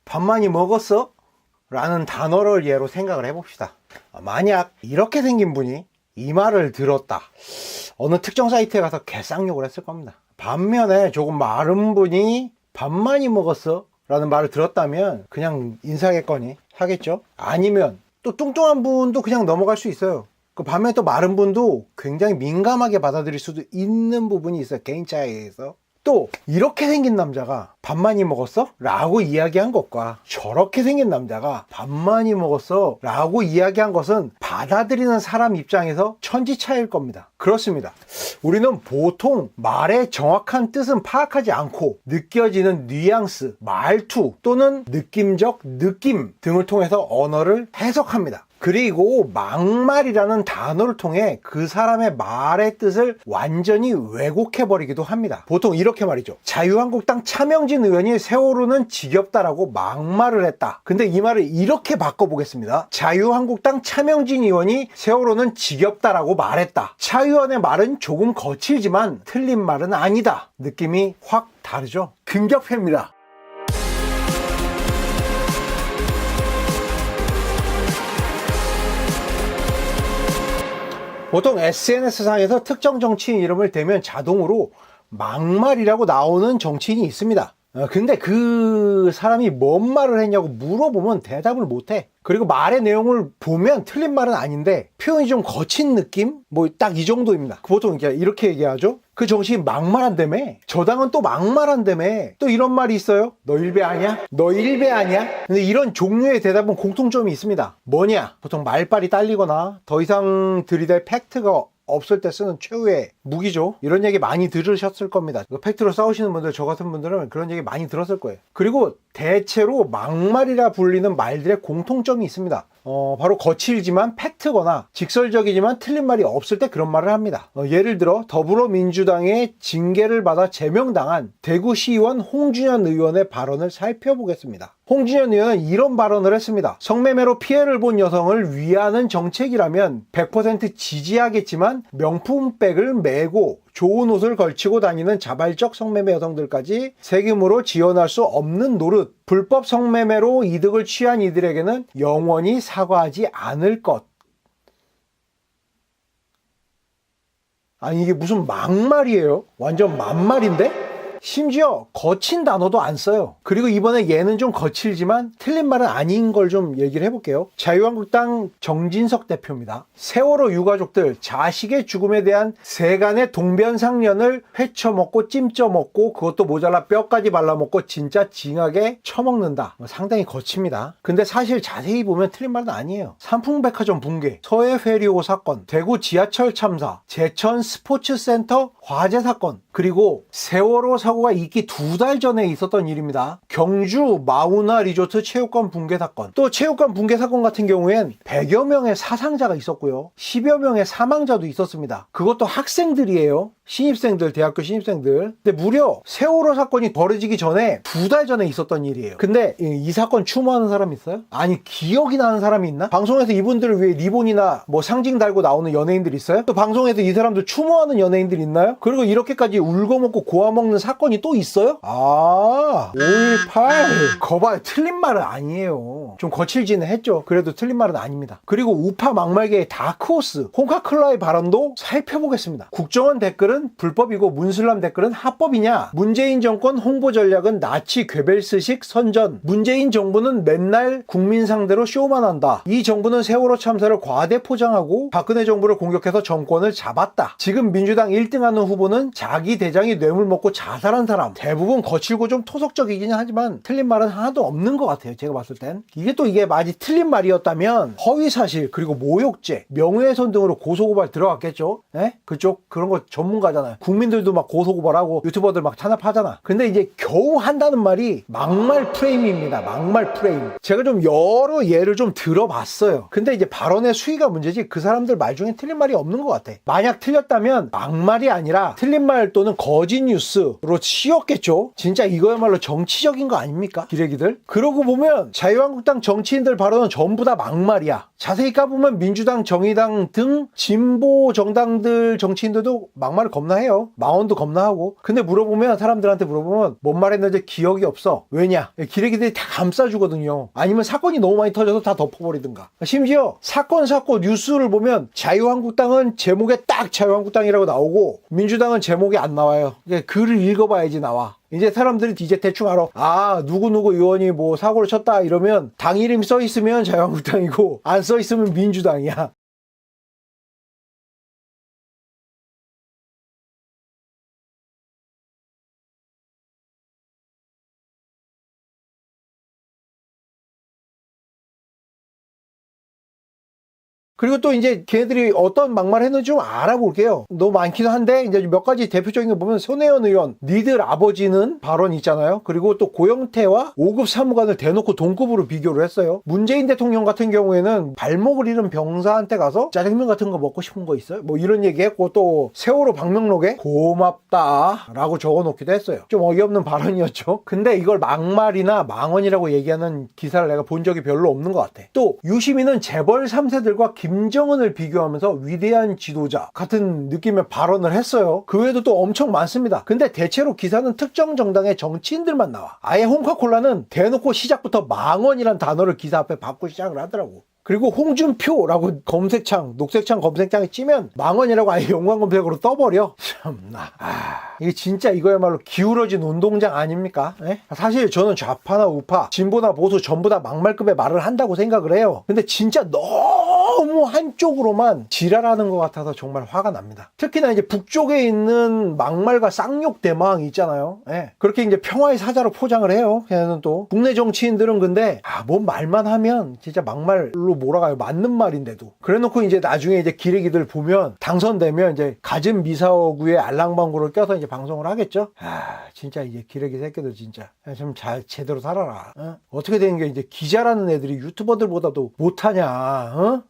밥 많이 먹었어? 라는 단어를 예로 생각을 해봅시다. 만약 이렇게 생긴 분이 이 말을 들었다. 어느 특정 사이트에 가서 개쌍욕을 했을 겁니다. 반면에 조금 마른 분이 밥 많이 먹었어? 라는 말을 들었다면 그냥 인사겠거니 하겠죠. 아니면 또 뚱뚱한 분도 그냥 넘어갈 수 있어요. 그 반면에 또 마른 분도 굉장히 민감하게 받아들일 수도 있는 부분이 있어요. 개인 차이에서. 또 이렇게 생긴 남자가 밥 많이 먹었어? 라고 이야기한 것과 저렇게 생긴 남자가 밥 많이 먹었어? 라고 이야기한 것은 받아들이는 사람 입장에서 천지차이일 겁니다. 그렇습니다. 우리는 보통 말의 정확한 뜻은 파악하지 않고 느껴지는 뉘앙스, 말투 또는 느낌적 느낌 등을 통해서 언어를 해석합니다. 그리고 막말이라는 단어를 통해 그 사람의 말의 뜻을 완전히 왜곡해버리기도 합니다. 보통 이렇게 말이죠. 자유한국당 차명진 의원이 세월호는 지겹다라고 막말을 했다. 근데 이 말을 이렇게 바꿔보겠습니다. 자유한국당 차명진 의원이 세월호는 지겹다라고 말했다. 차 의원의 말은 조금 거칠지만 틀린 말은 아니다. 느낌이 확 다르죠? 근격패입니다. 보통 SNS상에서 특정 정치인 이름을 대면 자동으로 막말이라고 나오는 정치인이 있습니다. 근데 그 사람이 뭔 말을 했냐고 물어보면 대답을 못해. 그리고 말의 내용을 보면 틀린 말은 아닌데 표현이 좀 거친 느낌? 뭐 딱 이 정도입니다. 보통 이렇게 얘기하죠. 그 정치인 막말한다며? 저 당은 또 막말한다며? 또 이런 말이 있어요. 너 일배 아냐? 너 일배 아냐? 근데 이런 종류의 대답은 공통점이 있습니다. 뭐냐? 보통 말빨이 딸리거나 더 이상 들이댈 팩트가 없을 때 쓰는 최후의 무기죠. 이런 얘기 많이 들으셨을 겁니다. 팩트로 싸우시는 분들, 저 같은 분들은 그런 얘기 많이 들었을 거예요. 그리고 대체로 막말이라 불리는 말들의 공통점이 있습니다. 바로 거칠지만 팩트거나 직설적이지만 틀린 말이 없을 때 그런 말을 합니다. 예를 들어 더불어민주당의 징계를 받아 제명당한 대구시의원 홍준현 의원의 발언을 살펴보겠습니다. 홍준현 의원은 이런 발언을 했습니다. 성매매로 피해를 본 여성을 위하는 정책이라면 100% 지지하겠지만 명품백을 메고 좋은 옷을 걸치고 다니는 자발적 성매매 여성들까지 세금으로 지원할 수 없는 노릇, 불법 성매매로 이득을 취한 이들에게는 영원히 사과하지 않을 것. 아니 이게 무슨 막말이에요? 완전 만말인데? 심지어 거친 단어도 안 써요. 그리고 이번에 얘는 좀 거칠지만 틀린 말은 아닌 걸 좀 얘기를 해볼게요. 자유한국당 정진석 대표입니다. 세월호 유가족들 자식의 죽음에 대한 세간의 동변상련을 회쳐먹고 찜쪄먹고 그것도 모자라 뼈까지 발라먹고 진짜 징하게 처먹는다. 상당히 거칩니다. 근데 사실 자세히 보면 틀린 말은 아니에요. 삼풍백화점 붕괴, 서해 페리오 사건, 대구 지하철 참사, 제천 스포츠센터 화재 사건, 그리고 세월호 사고가 있기 2달 전에 있었던 일입니다. 경주 마우나 리조트 체육관 붕괴 사건. 또 체육관 붕괴 사건 같은 경우엔 100여 명의 사상자가 있었고요. 10여 명의 사망자도 있었습니다. 그것도 학생들이에요. 신입생들, 대학교 신입생들. 근데 무려 세월호 사건이 벌어지기 전에 2달 전에 있었던 일이에요. 근데 이 사건 추모하는 사람 있어요? 아니 기억이 나는 사람이 있나? 방송에서 이분들을 위해 리본이나 뭐 상징 달고 나오는 연예인들 있어요? 또 방송에서 이 사람들 추모하는 연예인들 있나요? 그리고 이렇게까지 울고 먹고 고아 먹는 사건이 또 있어요? 5.18 거봐요. 틀린 말은 아니에요. 좀 거칠지는 했죠. 그래도 틀린 말은 아닙니다. 그리고 우파 막말계의 다크호스 홍카클라의 발언도 살펴보겠습니다. 국정원 댓글은 불법이고 문슬람 댓글은 합법이냐? 문재인 정권 홍보 전략은 나치 괴벨스식 선전. 문재인 정부는 맨날 국민 상대로 쇼만 한다. 이 정부는 세월호 참사를 과대 포장하고 박근혜 정부를 공격해서 정권을 잡았다. 지금 민주당 1등하는 후보는 자기 대장이 뇌물 먹고 자살한 사람. 대부분 거칠고 좀 토속적이긴 하지만 틀린 말은 하나도 없는 것 같아요. 제가 봤을 땐. 이게 많이 틀린 말이었다면 허위사실 그리고 모욕죄, 명예훼손 등으로 고소고발 들어갔겠죠. 그쪽 그런 거 전문가잖아요. 국민들도 막 고소고발하고 유튜버들 막 탄압하잖아. 근데 이제 겨우 한다는 말이 막말 프레임입니다. 막말 프레임. 제가 좀 여러 예를 좀 들어봤어요. 근데 이제 발언의 수위가 문제지 그 사람들 말 중에 틀린 말이 없는 것 같아. 만약 틀렸다면 막말이 아니라 틀린 말 또는 거짓 뉴스로 치였겠죠. 진짜 이거야말로 이거 정치적인 거 아닙니까? 기레기들. 그러고 보면 자유한국당 정치인들 발언은 전부 다 막말이야. 자세히 까보면 민주당, 정의당 등 진보 정당들 정치인들도 막말을 겁나 해요. 망언도 겁나 하고. 근데 물어보면, 사람들한테 물어보면 뭔 말했는지 기억이 없어. 왜냐? 기레기들이 다 감싸주거든요. 아니면 사건이 너무 많이 터져서 다 덮어버리든가. 심지어 사건 뉴스를 보면 자유한국당은 제목에 딱 자유한국당이라고 나오고 민주당은 제목이 안 나와요. 글을 읽어봐야지 나와. 이제 사람들이 이제 대충 알아. 아, 누구누구 의원이 뭐 사고를 쳤다 이러면 당 이름이 써 있으면 자유한국당이고 안 써 있으면 민주당이야. 그리고 또 이제 걔네들이 어떤 막말을 했는지 좀 알아볼게요. 너무 많기도 한데 이제 몇 가지 대표적인 거 보면, 손혜원 의원 니들 아버지는 발언 있잖아요. 그리고 또 고영태와 5급 사무관을 대놓고 동급으로 비교를 했어요. 문재인 대통령 같은 경우에는 발목을 잃은 병사한테 가서 짜장면 같은 거 먹고 싶은 거 있어요? 뭐 이런 얘기했고, 또 세월호 방명록에 고맙다 라고 적어놓기도 했어요. 좀 어이없는 발언이었죠. 근데 이걸 막말이나 망언이라고 얘기하는 기사를 내가 본 적이 별로 없는 것 같아. 또 유시민은 재벌 3세들과 김정은을 비교하면서 위대한 지도자 같은 느낌의 발언을 했어요. 그 외에도 또 엄청 많습니다. 근데 대체로 기사는 특정 정당의 정치인들만 나와. 아예 홍카콜라는 대놓고 시작부터 망언이란 단어를 기사 앞에 받고 시작을 하더라고. 그리고 홍준표라고 검색창, 녹색창 검색창에 치면 망언이라고 아예 연관 검색으로 떠버려. 참나. 이게 진짜 이거야말로 기울어진 운동장 아닙니까? 에? 사실 저는 좌파나 우파, 진보나 보수 전부 다 막말급의 말을 한다고 생각을 해요. 근데 진짜 너무 한쪽으로만 지랄하는 것 같아서 정말 화가 납니다. 특히나 이제 북쪽에 있는 막말과 쌍욕 대망 있잖아요. 예. 그렇게 이제 평화의 사자로 포장을 해요. 걔는 또 국내 정치인들은 근데 뭔 말만 하면 진짜 막말로 몰아가요. 맞는 말인데도. 그래놓고 이제 나중에 이제 기레기들 보면 당선되면 이제 갖은 미사오구에 알랑방구를 껴서 이제 방송을 하겠죠. 진짜 이제 기레기 새끼들 진짜 좀 잘 제대로 살아라. 어떻게 되는 게 이제 기자라는 애들이 유튜버들보다도 못하냐?